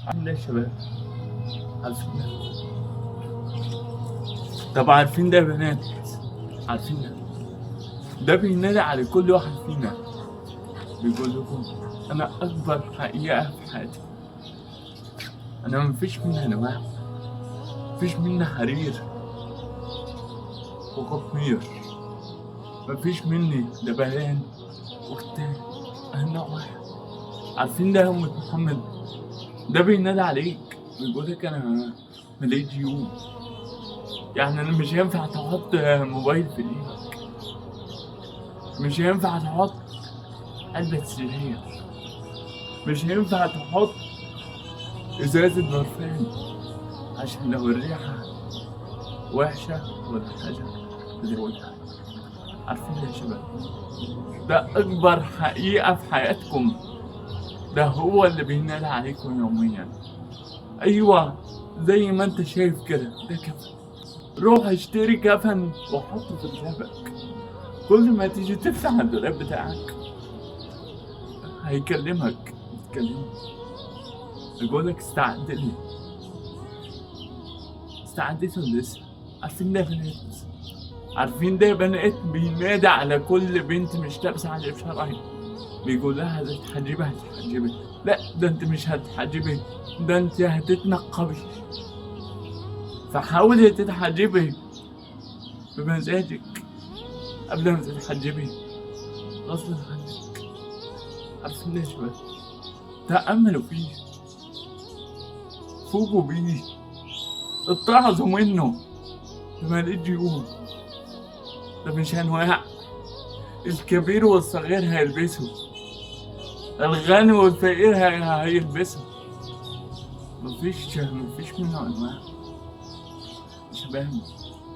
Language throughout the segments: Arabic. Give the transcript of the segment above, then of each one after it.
عامل ايه يا شباب؟ عارفين ده؟ طب عارفين ده يا بنات؟ عارفين ده بينادي على كل واحد فينا، بيقول لكم أنا أكبر حقيقة في حياتي. أنا مفيش منها نواة، مفيش منها حرير وقطمير، مفيش مني دبلان وكتان، أنا نوع واحد. عارفين ده يا أمة محمد؟ ده بينادي عليك، بيقولك أنا مليت ديون. يعني أنا مش هينفع تحط موبايل في إيدك، مش هينفع تحط علبة سرير، مش هينفع تحط إزازة برفان، عشان لو الريحة وحشة ولا حاجة تزودها. عارفين يا شباب؟ ده أكبر حقيقة في حياتكم، ده هو اللي بينادي عليكم يوميا. أيوة، زي ما أنت شايف كده، ده كفن. روح اشتري كفن وحطه في دولابك. كل ما تيجي تفتح الدولاب بتاعك هيكلمك، يقولك استعد لي. استعدت ولا لسه؟ عارفين ده يا بنات؟ عارفين ده يا بنات؟ بينادي على كل بنت مش لابسة حجاب شرعي، بيقول لها هتتحجبي هتتحجبي، لا ده انت مش هتتحجبي، ده انت هتتنقبي. فحاولي تتحجبي بمزاجك قبل ما تتحجبي غصب عنك. عارفين ليه يا شباب؟ تأملوا فيه، فوقوا بيه، اتعظوا منه. ما لقيت ديون، ده مش هنواع. الكبير والصغير هيلبسوا، الغني والفقير هيلبسوا. مفيش منه انواع. شباب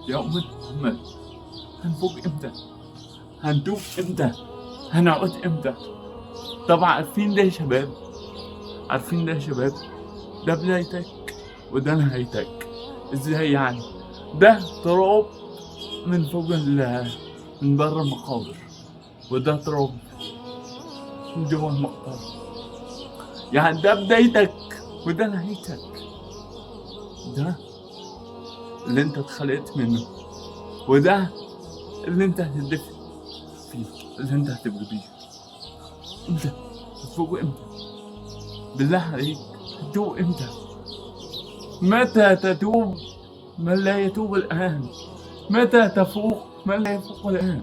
يا أمة محمد، هنفوق امتى؟ هندوق امتى؟ هنعود امتى؟ طبعا عارفين ده يا شباب؟ عارفين ده يا شباب؟ ده بدايتك وده نهايتك. ازاي يعني؟ ده تراب من فوق من بره المقابر، وده تراب من جوا المقبرة. يعني ده بدايتك وده نهايتك. ده اللي انت اتخلقت منه، وده اللي انت هتدفن فيه، اللي انت هتبقى بيه. امتى؟ هتفوق امتى؟ بالله عليك هتتوب امتى؟ متى تتوب من لا يتوب الآن؟ متى تفوق من لا يفوق الآن؟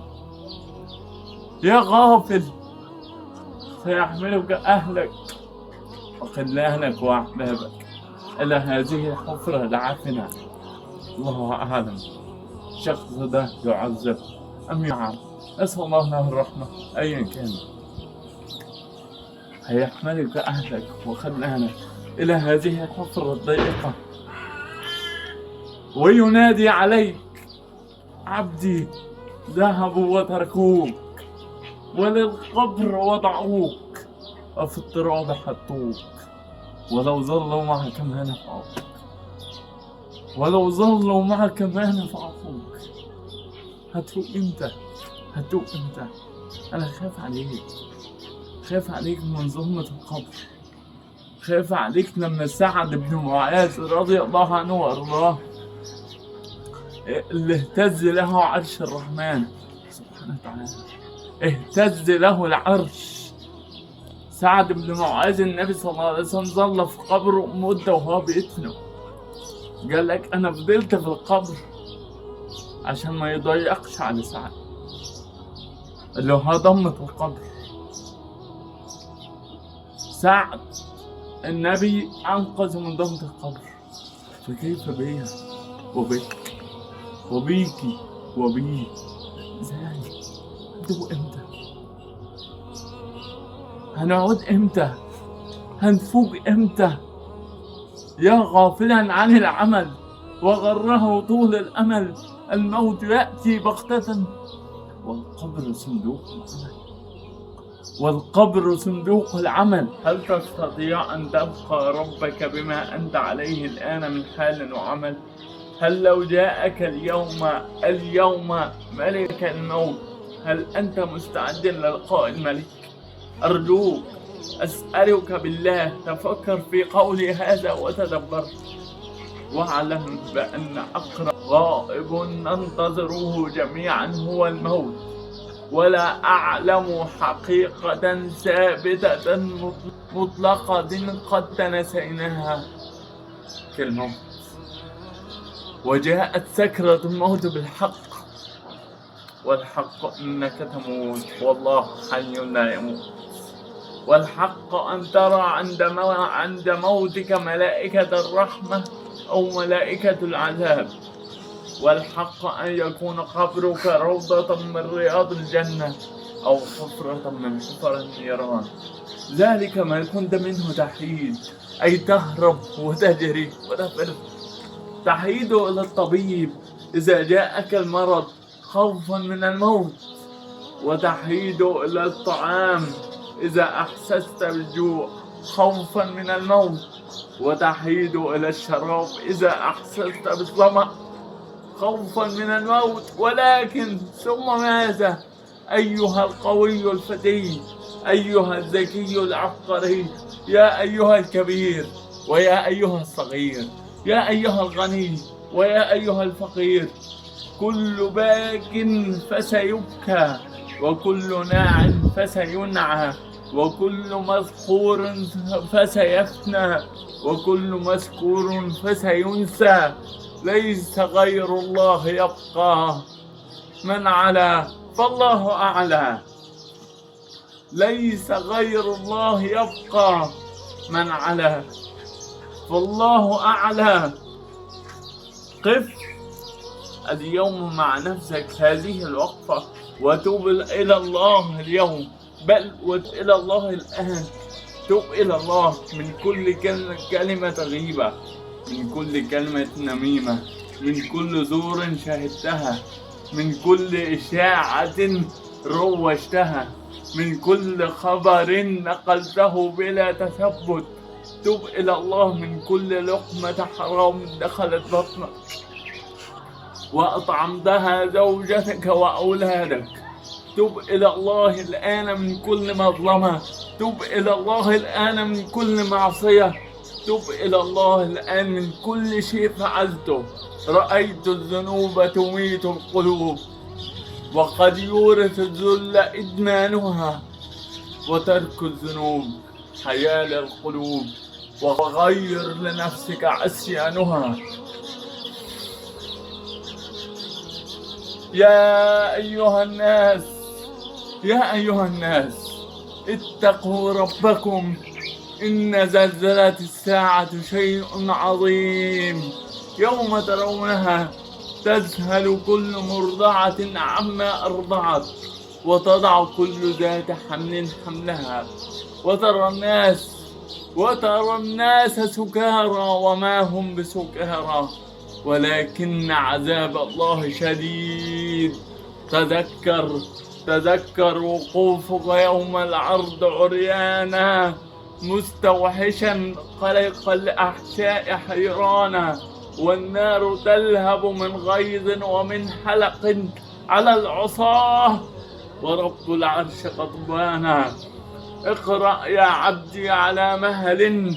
يا غافل، سيحملك أهلك وخلانك وأحبابك إلى هذه الحفرة العافنة. الله أعلم الشخص ده يعذب أم يعام، أسأل الله له الرحمة. أيا كان، هيحملك أهلك وخلانك إلى هذه الحفرة الضيقة، وينادي عليك عبدي ذهبوا وتركوك، وللقبر وضعوك، وفي التراب حطوك، ولو ظلوا معك ما نفعوك، ولو ظلوا معك ما نفعوك. هتفوق امتى؟ هتفوق امتى؟ انا خايف عليك، خايف عليك من ظلمة القبر، خايف عليك لما سعد بن معاذ رضي الله عنه وارضاه اللي اهتز له عرش الرحمن سبحانه وتعالى، اهتز له العرش. سعد بن معاذ النبي صلى الله عليه وسلم ظل في قبره مدة وهو بيدفنه، قال لك أنا فضلت في القبر عشان ما يضيقش على سعد، اللي هو ضمة القبر. سعد النبي أنقذ من ضمة القبر، فكيف بيها وبك وبيكي وبيه؟ ازاي؟ هتدوق امتى؟ هنعود امتى؟ هنفوق امتى؟ يا غافلا عن العمل وغره طول الامل، الموت ياتي بغتة والقبر صندوق العمل، والقبر صندوق العمل. هل تستطيع ان تبقى ربك بما انت عليه الان من حال وعمل؟ هل لو جاءك اليوم ملك الموت، هل أنت مستعد للقاء الملك؟ أرجوك أسألك بالله تفكر في قولي هذا وتدبر، واعلم بأن أقرب غائب ننتظره جميعا هو الموت، ولا أعلم حقيقة ثابتة مطلقة قد تنسيناها كالموت. وجاءت سكرة الموت بالحق، والحق إنك تموت والله حي لا يموت. والحق أن ترى عند موتك ملائكة الرحمة أو ملائكة العذاب. والحق أن يكون قبرك روضة من رياض الجنة أو حفرة من حفر النيران. ذلك ما كنت منه تحيد، أي تهرب وتجري وتفر. تحيد إلى الطبيب إذا جاءك المرض خوفا من الموت، وتحيد إلى الطعام إذا أحسست بالجوع خوفا من الموت، وتحيد إلى الشراب إذا أحسست بالظمأ خوفا من الموت. ولكن ثم ماذا أيها القوي الفتي، أيها الذكي العبقري، يا أيها الكبير ويا أيها الصغير، يا أيها الغني ويا أيها الفقير، كل باك فسيبكى، وكل ناع فسينعى، وكل مذكور فسيفنى، وكل مذكور فسينسى. ليس غير الله يبقى، من علا فالله أعلى. ليس غير الله يبقى، من علا فالله أعلى. قف اليوم مع نفسك هذه الوقفة وتوب إلى الله اليوم، بل إلى الله الآن. توب إلى الله من كل كلمة غيبة، من كل كلمة نميمة، من كل زور شهدتها، من كل إشاعة روجتها، من كل خبر نقلته بلا تثبت. توب إلى الله من كل لقمة حرام دخلت بطنك وأطعمتها زوجتك وأولادك. توب إلى الله الآن من كل مظلمة، توب إلى الله الآن من كل معصية، توب إلى الله الآن من كل شيء فعلته. رأيت الذنوب تميت القلوب، وقد يورث الذل إدمانها، وترك الذنوب حياة للقلوب، وغير لنفسك عصيانها. يا أيها الناس، يا أيها الناس، اتقوا ربكم، إن زلزلة الساعة شيء عظيم. يوم ترونها تذهل كل مرضعة عما أرضعت، وتضع كل ذات حمل حملها، وترى الناس سكارى وما هم بسكارى ولكن عذاب الله شديد. تذكر وقوفك يوم العرض عريانا مستوحشا قلق الأحشاء حيرانا، والنار تلهب من غيظ ومن حلق على العصاة، ورب العرش غضبانا. اقرأ يا عبدي على مهل،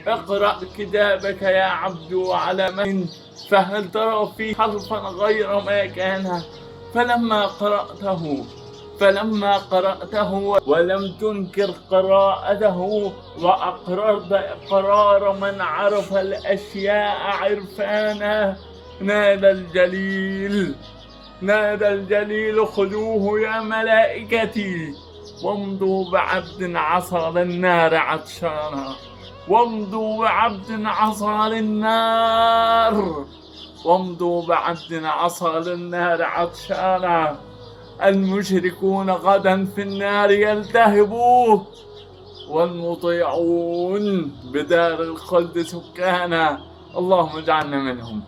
اقرأ كتابك يا عبد على مهل، فهل ترى فيه حرفا غير ما كان؟ فلما قرأته ولم تنكر قراءته، وأقررت إقرار من عرف الأشياء عرفانا، نادى الجليل خذوه يا ملائكتي، وامضوا بعبد عصى للنار عطشانا، وامضوا بعبد عصى للنار عطشانا. المشركون غدا في النار يلتهبون، والمطيعون بدار الخلد سكانا. اللهم اجعلنا منهم.